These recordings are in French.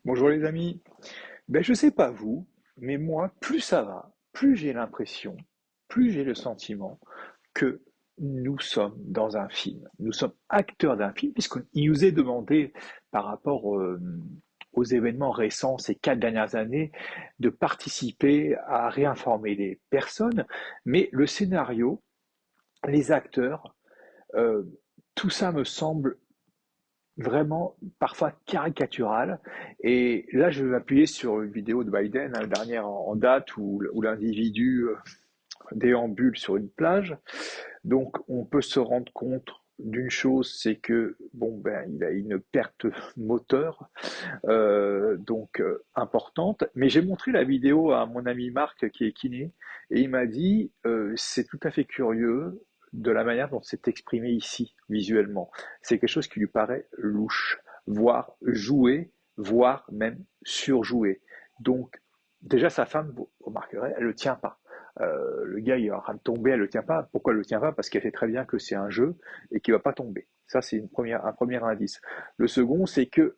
Bonjour les amis. Je sais pas vous, mais moi, plus ça va, plus j'ai l'impression, plus j'ai le sentiment que nous sommes dans un film. Nous sommes acteurs d'un film, puisqu'il nous est demandé, par rapport aux événements récents ces 4 dernières années, de participer à réinformer les personnes. Mais le scénario, les acteurs, euh, tout ça me semble vraiment parfois caricatural. Et là, je vais m'appuyer sur une vidéo de Biden, la dernière en date, où l'individu déambule sur une plage. Donc, on peut se rendre compte d'une chose, c'est que il a une perte moteur importante. Mais j'ai montré la vidéo à mon ami Marc qui est kiné et il m'a dit c'est tout à fait curieux de la manière dont c'est exprimé ici visuellement. C'est quelque chose qui lui paraît louche, voire joué, voire même surjoué. Donc déjà sa femme, vous remarquerez, elle le tient pas. Le gars il est en train de tomber, elle le tient pas. Pourquoi elle le tient pas? Parce qu'elle sait très bien que c'est un jeu et qu'il va pas tomber. Ça c'est un premier indice. Le second, c'est que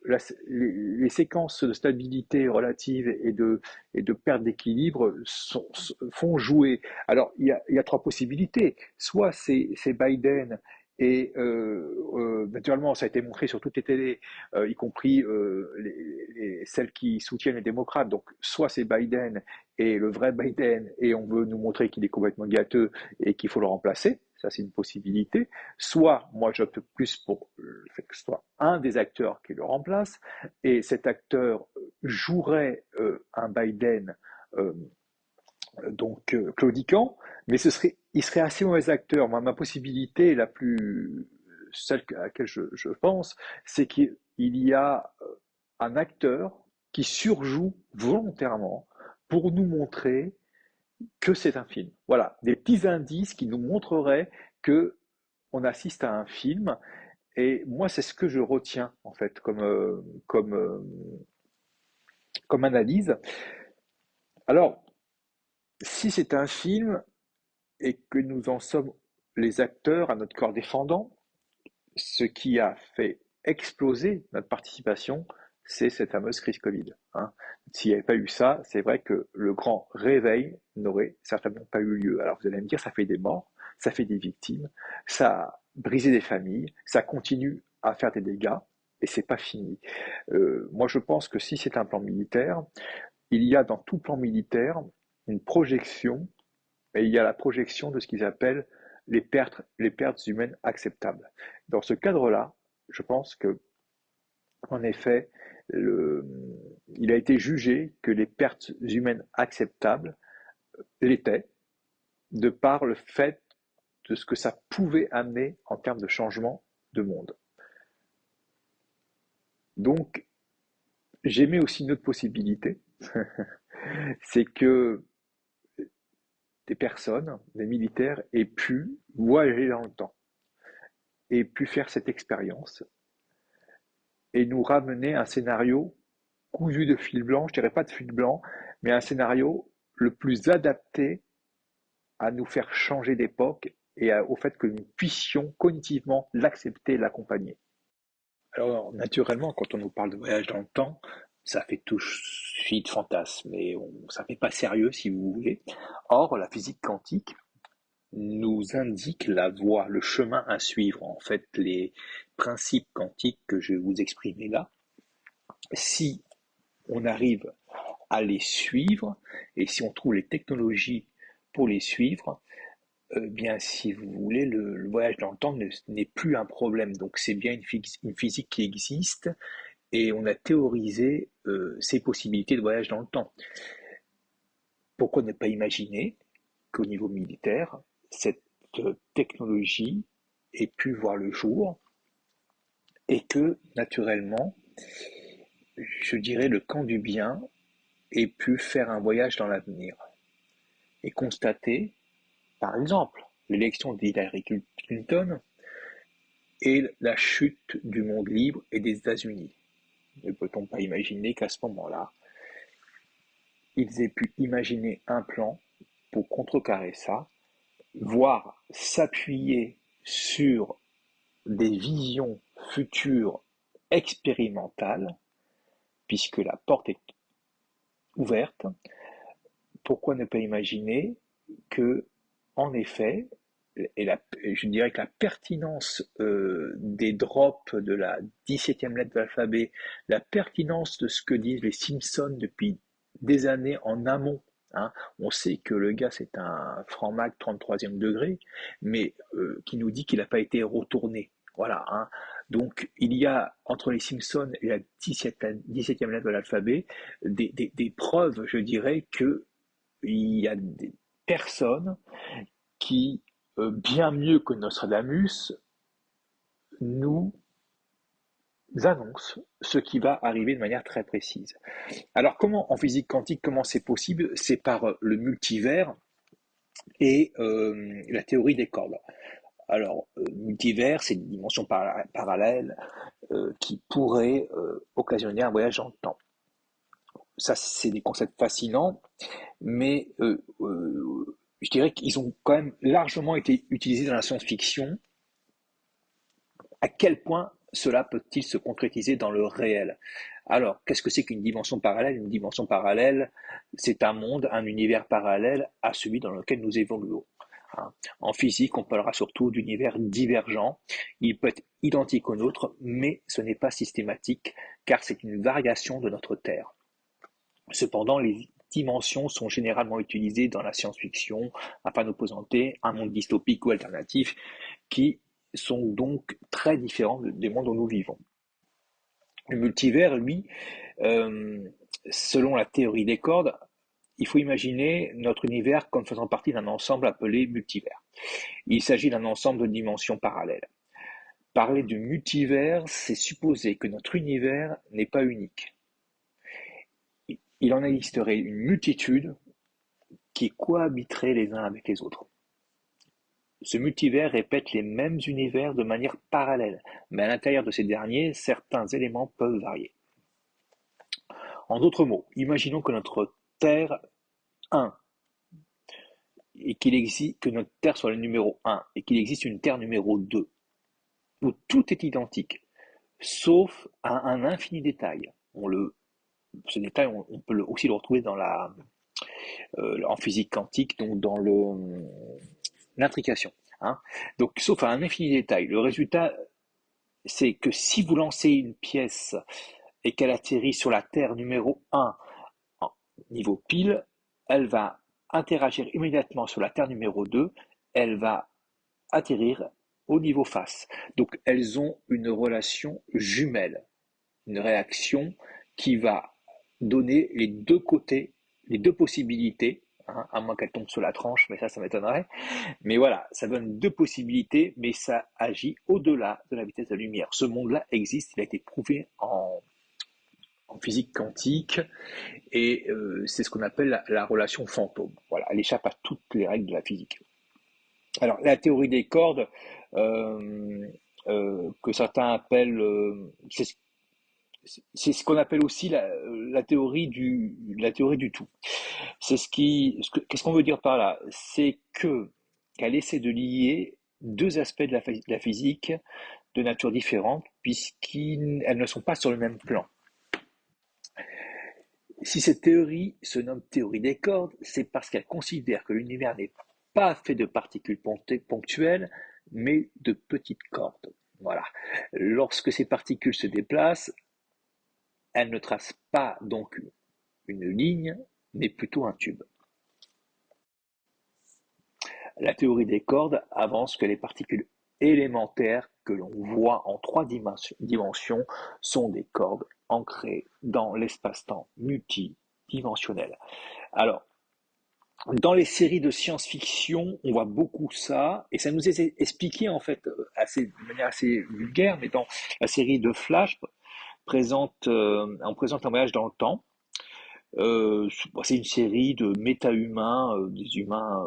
les séquences de stabilité relative et de perte d'équilibre font jouer. Alors, il y a trois possibilités. Soit c'est Biden et naturellement, ça a été montré sur toutes les télés, y compris celles qui soutiennent les démocrates. Donc, soit c'est Biden et le vrai Biden, et on veut nous montrer qu'il est complètement gâteux et qu'il faut le remplacer. Ça, c'est une possibilité. Soit, moi, j'opte plus pour le fait que ce soit un des acteurs qui le remplace, et cet acteur jouerait un Biden euh, claudiquant, mais il serait assez mauvais acteur. Moi, ma possibilité la plus, celle à laquelle je pense, c'est qu'il y a un acteur qui surjoue volontairement pour nous montrer que c'est un film. Voilà, des petits indices qui nous montreraient que on assiste à un film. Et moi, c'est ce que je retiens en fait comme, euh, comme analyse. Alors, si c'est un film et que nous en sommes les acteurs à notre corps défendant, ce qui a fait exploser notre participation, c'est cette fameuse crise Covid, hein. S'il n'y avait pas eu ça, c'est vrai que le grand réveil n'aurait certainement pas eu lieu. Alors vous allez me dire, ça fait des morts, ça fait des victimes, ça a brisé des familles, ça continue à faire des dégâts, et c'est pas fini. Moi, je pense que si c'est un plan militaire, il y a dans tout plan militaire une projection, et il y a la projection de ce qu'ils appellent les pertes humaines acceptables. Dans ce cadre-là, je pense que, en effet, le, il a été jugé que les pertes humaines acceptables l'étaient, de par le fait de ce que ça pouvait amener en termes de changement de monde. Donc, j'aimais aussi une autre possibilité, c'est que des personnes, des militaires, aient pu voyager dans le temps, aient pu faire cette expérience et nous ramener un scénario cousu de fil blanc, je dirais pas de fil blanc, mais un scénario le plus adapté à nous faire changer d'époque et au fait que nous puissions cognitivement l'accepter et l'accompagner. Alors, naturellement, quand on nous parle de voyage dans le temps, ça fait tout de suite fantasme, mais ça fait pas sérieux si vous voulez. Or, la physique quantique nous indique la voie, le chemin à suivre. En fait, les principes quantiques que je vais vous exprimer là, si on arrive à les suivre et si on trouve les technologies pour les suivre, bien, si vous voulez, le voyage dans le temps n'est plus un problème. Donc, c'est bien une physique qui existe et on a théorisé ces possibilités de voyage dans le temps. Pourquoi ne pas imaginer qu'au niveau militaire, cette technologie ait pu voir le jour et que, naturellement, je dirais, le camp du bien ait pu faire un voyage dans l'avenir et constater, par exemple, l'élection d'Hillary Clinton et la chute du monde libre et des États-Unis. Ne peut-on pas imaginer qu'à ce moment-là, ils aient pu imaginer un plan pour contrecarrer ça, voire s'appuyer sur des visions futures expérimentales puisque la porte est ouverte. Pourquoi ne pas imaginer que, en effet, je dirais que la pertinence des drops de la 17e lettre de l'alphabet, la pertinence de ce que disent les Simpsons depuis des années en amont, hein, on sait que le gars c'est un franc-mac 33e degré, mais qui nous dit qu'il n'a pas été retourné. Voilà, hein. Donc il y a entre les Simpsons et la 17e lettre de l'alphabet des preuves, je dirais, que il y a des personnes qui, bien mieux que Nostradamus, nous annoncent ce qui va arriver de manière très précise. Alors comment, en physique quantique, comment c'est possible? C'est par le multivers et la théorie des cordes. Alors, multivers, c'est une dimension parallèle qui pourrait occasionner un voyage dans le temps. Ça, c'est des concepts fascinants, mais je dirais qu'ils ont quand même largement été utilisés dans la science-fiction. À quel point cela peut-il se concrétiser dans le réel? Alors, qu'est-ce que c'est qu'une dimension parallèle? Une dimension parallèle, c'est un monde, un univers parallèle à celui dans lequel nous évoluons. Hein. En physique, on parlera surtout d'univers divergent. Il peut être identique au nôtre, mais ce n'est pas systématique, car c'est une variation de notre Terre. Cependant, les dimensions sont généralement utilisées dans la science-fiction afin de présenter un monde dystopique ou alternatif qui sont donc très différents des mondes où nous vivons. Le multivers, lui, selon la théorie des cordes, il faut imaginer notre univers comme faisant partie d'un ensemble appelé multivers. Il s'agit d'un ensemble de dimensions parallèles. Parler de multivers, c'est supposer que notre univers n'est pas unique. Il en existerait une multitude qui cohabiteraient les uns avec les autres. Ce multivers répète les mêmes univers de manière parallèle, mais à l'intérieur de ces derniers, certains éléments peuvent varier. En d'autres mots, imaginons que notre Terre 1 et que notre Terre soit le numéro 1 et qu'il existe une Terre numéro 2 où tout est identique, sauf à un infini détail. Ce détail, on peut aussi le retrouver en physique quantique, donc dans l'intrication. Hein. Donc, sauf à un infini détail. Le résultat, c'est que si vous lancez une pièce et qu'elle atterrit sur la Terre numéro 1 en niveau pile, elle va interagir immédiatement sur la Terre numéro 2, elle va atterrir au niveau face. Donc elles ont une relation jumelle, une réaction qui va donner les deux côtés, les deux possibilités, hein, à moins qu'elle tombe sur la tranche, mais ça m'étonnerait. Mais voilà, ça donne deux possibilités, mais ça agit au-delà de la vitesse de la lumière. Ce monde-là existe, il a été prouvé en physique quantique, et c'est ce qu'on appelle la relation fantôme. Voilà, elle échappe à toutes les règles de la physique. Alors, la théorie des cordes, que certains appellent, c'est ce qu'on appelle aussi la théorie du tout. Qu'est-ce qu'on veut dire par là? C'est qu'elle essaie de lier deux aspects de la physique de nature différente, puisqu'elles ne sont pas sur le même plan. Si cette théorie se nomme théorie des cordes, c'est parce qu'elle considère que l'univers n'est pas fait de particules ponctuelles, mais de petites cordes. Voilà. Lorsque ces particules se déplacent, elles ne tracent pas donc une ligne, mais plutôt un tube. La théorie des cordes avance que les particules élémentaires que l'on voit en trois dimensions sont des cordes ancrées dans l'espace-temps multidimensionnel. Alors, dans les séries de science-fiction, on voit beaucoup ça, et ça nous est expliqué en fait de manière assez vulgaire, mais dans la série de Flash, on présente un voyage dans le temps. C'est une série de méta-humains, des humains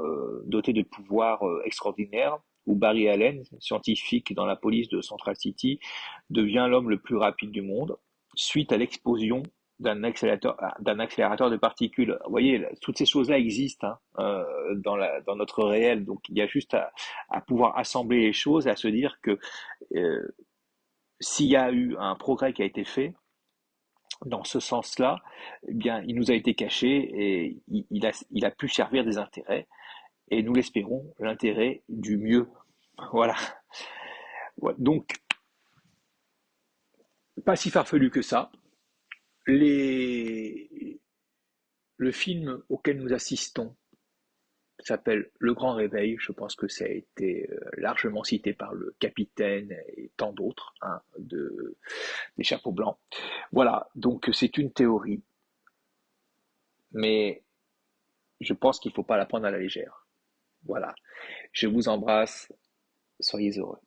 dotés de pouvoirs extraordinaires, où Barry Allen, scientifique dans la police de Central City, devient l'homme le plus rapide du monde, suite à l'explosion d'un accélérateur de particules. Vous voyez, toutes ces choses-là existent, hein, dans notre réel, donc il y a juste à pouvoir assembler les choses et à se dire que s'il y a eu un progrès qui a été fait, dans ce sens-là, eh bien, il nous a été caché et il a pu servir des intérêts, et nous l'espérons, l'intérêt du mieux. Voilà. Ouais, donc, pas si farfelu que ça. Les... Le film auquel nous assistons s'appelle Le Grand Réveil. Je pense que ça a été largement cité par le capitaine et tant d'autres, hein, des chapeaux blancs. Voilà, donc c'est une théorie, mais je pense qu'il ne faut pas la prendre à la légère. Voilà, je vous embrasse, soyez heureux.